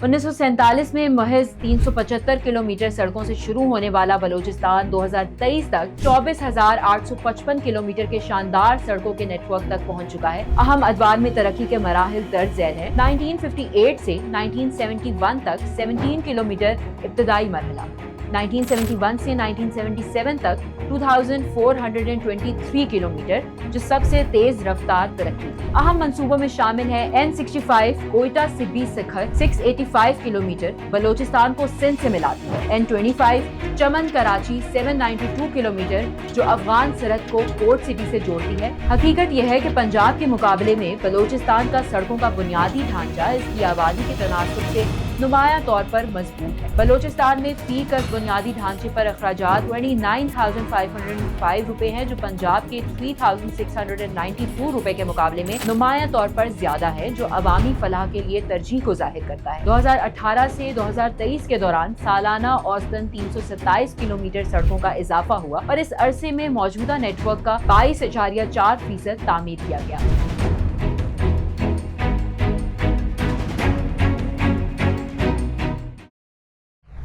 1947 में महज 375 किलोमीटर सड़कों से शुरू होने वाला बलूचिस्तान 2023 तक 24,855 किलोमीटर के शानदार सड़कों के नेटवर्क तक पहुंच चुका है। अहम अदवार में तरक्की के मराहिल दर्ज झैल है। 1958 से 1971 तक 17 किलोमीटर इब्तदाई मरहला, 1971 से 1977 तक 2423 किलोमीटर, जो सबसे तेज रफ्तार तरक्की थी। अहम मंसूबों में शामिल है N65 कोयटा सिब्बी सखर 685 किलोमीटर, बलोचिस्तान को सिंध से मिलाती है। N25 चमन कराची 792 किलोमीटर, जो अफगान सरहद को पोर्ट सिटी से जोड़ती है। हकीकत यह है कि पंजाब के मुकाबले में बलोचिस्तान का सड़कों का बुनियादी ढांचा इसकी आबादी के तनासुब से नुमाया तौर पर मजबूत है। बलोचिस्तान में फी कस बुनियादी ढांचे पर अखराजात 29,505 रुपए हैं, जो पंजाब के 3,694 रुपए के मुकाबले में नुमाया तौर पर ज्यादा है, जो अवामी फलाह के लिए तरजीह को जाहिर करता है। 2018 से 2023 के दौरान सालाना औसतन 327 किलोमीटर सड़कों का इजाफा हुआ और इस अरसे में मौजूदा नेटवर्क का 22.4% तामीर किया गया।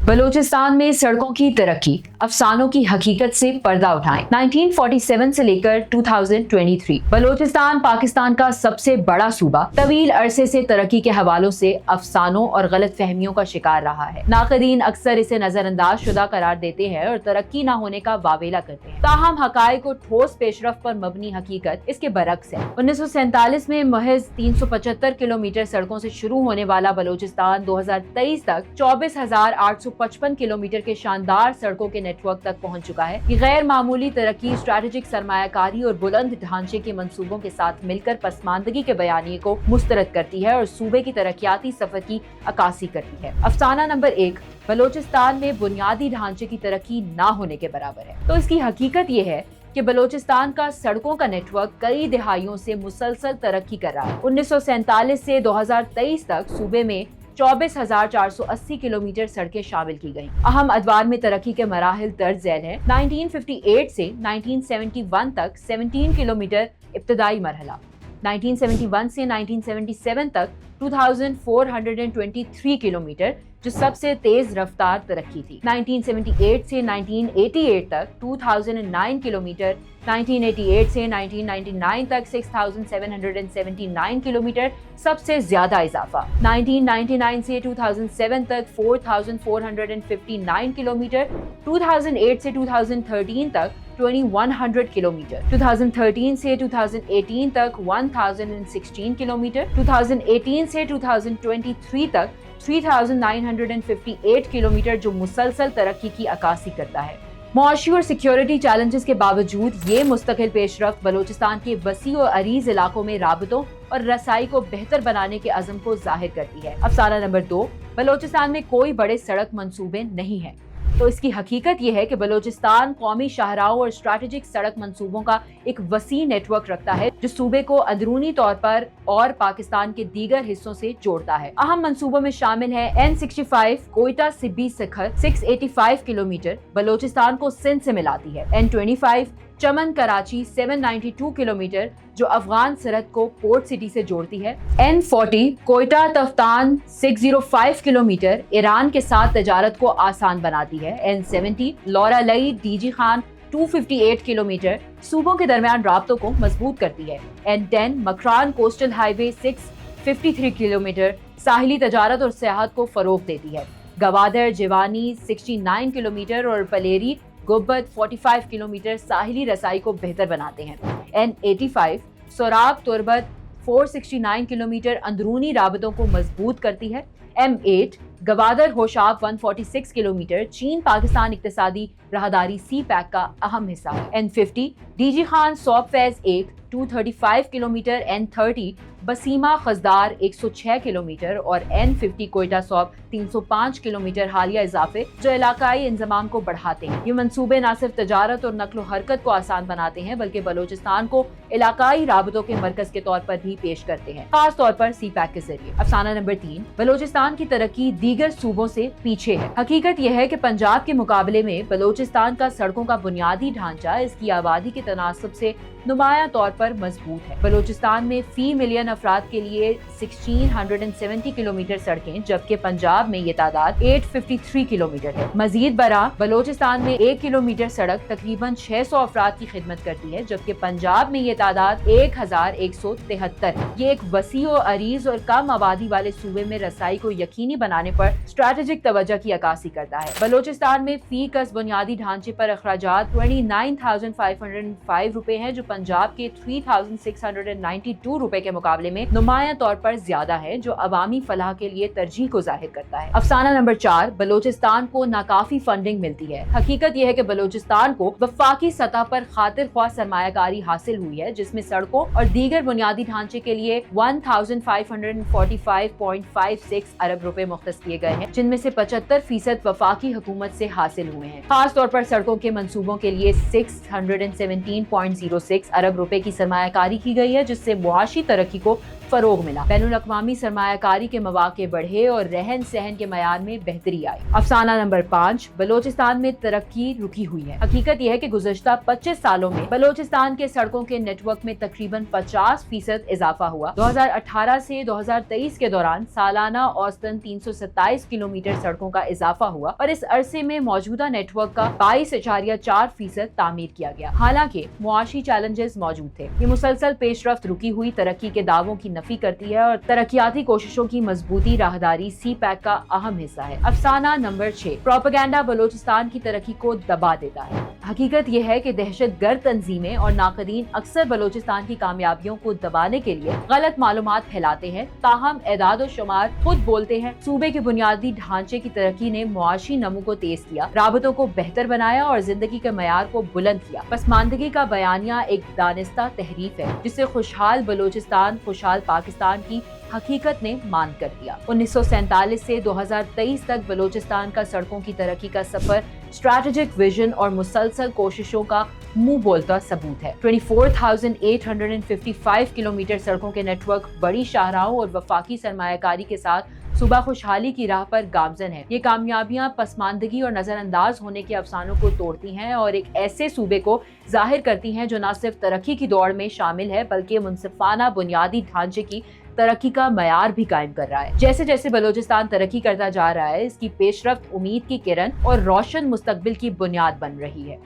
बलूचिस्तान में सड़कों की तरक्की, अफसानों की हकीकत से पर्दा उठाएं। 1947 से लेकर 2023 बलूचिस्तान पाकिस्तान का सबसे बड़ा सूबा तवील अरसे से तरक्की के हवालों से अफसानों और गलत फहमियों का शिकार रहा है। नाक़दीन अक्सर इसे नजरअंदाज शुदा करार देते हैं और तरक्की न होने का वावेला करते हैं, ताहम हकायक को ठोस पेशरफ पर मबनी हकीकत इसके बरक्स है। 1947 में महज 375 किलोमीटर सड़कों से शुरू होने वाला बलूचिस्तान 2023 तक 24,855 किलोमीटर के शानदार सड़कों के नेटवर्क तक पहुंच चुका है। ये गैर मामूली तरक्की स्ट्रैटेजिक सरमायाकारी और बुलंद ढांचे के मंसूबों के साथ मिलकर पसमानदगी के बयानिए को मुस्तरद करती है और सूबे की तरक्याती सफर की अक्कासी करती है। अफसाना नंबर 1, बलूचिस्तान में बुनियादी ढांचे की तरक्की ना होने के बराबर है। तो इसकी हकीकत ये है कि बलूचिस्तान का सड़कों का नेटवर्क कई दिहाइयों से मुसलसल तरक्की कर रहा है। 1947 से 2023 तक सूबे में 24,480 किलोमीटर सड़कें शामिल की गईं। अहम अदवार में तरक्की के मराहिल दर्ज झैल है। 1958 से 1971 तक 17 किलोमीटर इब्तदाई मरहला, 1971 से 1977 तक 2423 किलोमीटर, जो सबसे तेज रफ्तार तरक्की थी। 1978 से 1988 तक 2009 किलोमीटर, 1988 से 1999 तक 6,779 किलोमीटर, सबसे ज्यादा इजाफा। 1999 से 2007 तक 4,459 किलोमीटर, 2008 से 2013 तक 2,100 किलोमीटर, 2013 से 2018 तक 1,016 किलोमीटर, 2018 से 2023 तक 3,958 किलोमीटर, जो मुसलसल तरक्की की अक्कासी करता है। मुआशी और सिक्योरिटी चैलेंजेस के बावजूद ये मुस्तकिल पेशरफ्त बलूचिस्तान के वसी और अरीज इलाकों में राबतों और रसाई को बेहतर बनाने के अज़म को जाहिर करती है। अफसाना नंबर 2, बलूचिस्तान में कोई बड़े सड़क मंसूबे नहीं हैं। तो इसकी हकीकत यह है कि बलूचिस्तान कौमी शाहराहों और स्ट्रैटेजिक सड़क मंसूबों का एक वसी नेटवर्क रखता है, जो सूबे को अंदरूनी तौर पर और पाकिस्तान के दीगर हिस्सों से जोड़ता है। अहम मंसूबों में शामिल है N65 कोयटा सिब्बी सखर 685 किलोमीटर, बलूचिस्तान को सिंध से मिलाती है। N25 चमन कराची 792 किलोमीटर, जो अफगान सरहद को पोर्ट सिटी से जोड़ती है। N40 Quetta Taftan 605 kilometre, Iran के साथ तजारत को आसान बनाती है। N70 लौरा लई डीजी खान 258 किलोमीटर, सूबों के दरमियान राब्तों को मजबूत करती है। N10 Makran coastal highway 653 kilometre, साहिली तजारत और सियाहत को फरोग देती है। गवादर जिवानी 69 किलोमीटर और पलेरी गुब्बत 45 किलोमीटर साहिली रसाई को बेहतर बनाते हैं। N85 सोराब तुरबत 469 किलोमीटर अंदरूनी राबतों को मजबूत करती है। M8 गवादर होशाब 146 किलोमीटर, चीन पाकिस्तान इक्तिसादी राहदारी सी पैक का अहम हिस्सा है। N50 डीजी खान सौब फैज 1 235 kilometre, N30 Basima Khuzdar 106 kilometre और N50 कोयटा सौब 305 किलोमीटर हालिया इजाफे जो इलाकाई इंजमाम को बढ़ाते हैं। ये मंसूबे न सिर्फ तजारत और नक्लो हरकत को आसान बनाते हैं बल्कि बलूचिस्तान को इलाकाई राबतों के मरकज के तौर पर भी पेश करते हैं, खास तौर पर सी पैक के जरिए। अफसाना नंबर 3, बलूचिस्तान की तरक्की दीगर सूबों से पीछे है। हकीकत यह है कि पंजाब के मुकाबले में बलूचिस्तान का सड़कों का बुनियादी ढांचा इसकी आबादी के तनासब से नुमाया तौर पर मजबूत है। बलूचिस्तान में फी मिलियन افراد کے لیے 1670 کلومیٹر سڑکیں، جبکہ پنجاب میں یہ تعداد 853 کلومیٹر ہے۔ مزید برآں بلوچستان میں 1 کلومیٹر سڑک تقریباً 600 افراد کی خدمت کرتی ہے، جبکہ پنجاب میں یہ تعداد 1173 ہے۔ یہ ایک وسیع و عریض اور کم آبادی والے صوبے میں رسائی کو یقینی بنانے پر اسٹریٹجک توجہ کی عکاسی کرتا ہے۔ بلوچستان میں فی کس بنیادی ڈھانچے پر اخراجات 29,505 روپے ہیں، جو پنجاب کے 3,692 روپے کے مقابلے میں نمایاں طور پر زیادہ ہے، جو عوامی فلاح کے لیے ترجیح کو ظاہر کرتا ہے۔ افسانہ نمبر 4، بلوچستان کو ناکافی فنڈنگ ملتی ہے۔ حقیقت یہ ہے کہ بلوچستان کو وفاقی سطح پر خاطر خواہ سرمایہ کاری حاصل ہوئی ہے، جس میں سڑکوں اور دیگر بنیادی ڈھانچے کے لیے 1545.56 ارب روپے مختص کیے گئے ہیں، جن میں سے 75% وفاقی حکومت سے حاصل ہوئے ہیں۔ خاص طور پر سڑکوں کے منصوبوں کے لیے 617.06 ارب روپے کی سرمایہ کاری کی گئی ہے، جس سے معاشی ترقی کو فروغ ملا، بین الاقوامی سرمایہ کاری کے مواقع بڑھے اور رہن سہن کے معیار میں بہتری آئی۔ افسانہ نمبر 5، بلوچستان میں ترقی رکی ہوئی ہے۔ حقیقت یہ ہے کہ گزشتہ 25 سالوں میں بلوچستان کے سڑکوں کے نیٹ ورک میں تقریباً 50% اضافہ ہوا۔ 2018 سے 2023 کے دوران سالانہ اوسطاً 327 کلومیٹر سڑکوں کا اضافہ ہوا اور اس عرصے میں موجودہ نیٹ ورک کا 22.4% تعمیر کیا گیا۔ حالانکہ معاشی چیلنجز موجود تھے، یہ مسلسل پیش رفت رکی ہوئی ترقی کے دعووں کی نفی کرتی ہے اور ترقیاتی کوششوں کی مضبوطی راہداری سی پیک کا اہم حصہ ہے۔ افسانہ نمبر 6، پروپیگنڈا بلوچستان کی ترقی کو دبا دیتا ہے۔ حقیقت یہ ہے کہ دہشت گرد تنظیمیں اور ناقدین اکثر بلوچستان کی کامیابیوں کو دبانے کے لیے غلط معلومات پھیلاتے ہیں، تاہم اعداد و شمار خود بولتے ہیں۔ صوبے کے بنیادی ڈھانچے کی ترقی نے معاشی نمو کو تیز کیا، رابطوں کو بہتر بنایا اور زندگی کے معیار کو بلند کیا۔ پسماندگی کا بیانیہ ایک دانستہ تحریف ہے، جسے خوشحال بلوچستان خوشحال پاکستان کی حقیقت نے مان کر دیا۔ 1947 سے 2023 تک بلوچستان کا سڑکوں کی ترقی کا سفر اسٹریٹجک ویژن اور مسلسل کوششوں کا منہ بولتا ثبوت ہے۔ 24,855 کلومیٹر سڑکوں کے نیٹ ورک بڑی شاہراہوں اور وفاقی سرمایہ کاری کے ساتھ صوبہ خوشحالی کی راہ پر گامزن ہے۔ یہ کامیابیاں پسماندگی اور نظر انداز ہونے کے افسانوں کو توڑتی ہیں اور ایک ایسے صوبے کو ظاہر کرتی ہیں جو نہ صرف ترقی کی دوڑ میں شامل ہے بلکہ منصفانہ بنیادی ڈھانچے کی ترقی کا معیار بھی قائم کر رہا ہے۔ جیسے جیسے بلوچستان ترقی کرتا جا رہا ہے، اس کی پیش رفت امید کی کرن اور روشن مستقبل کی بنیاد بن رہی ہے۔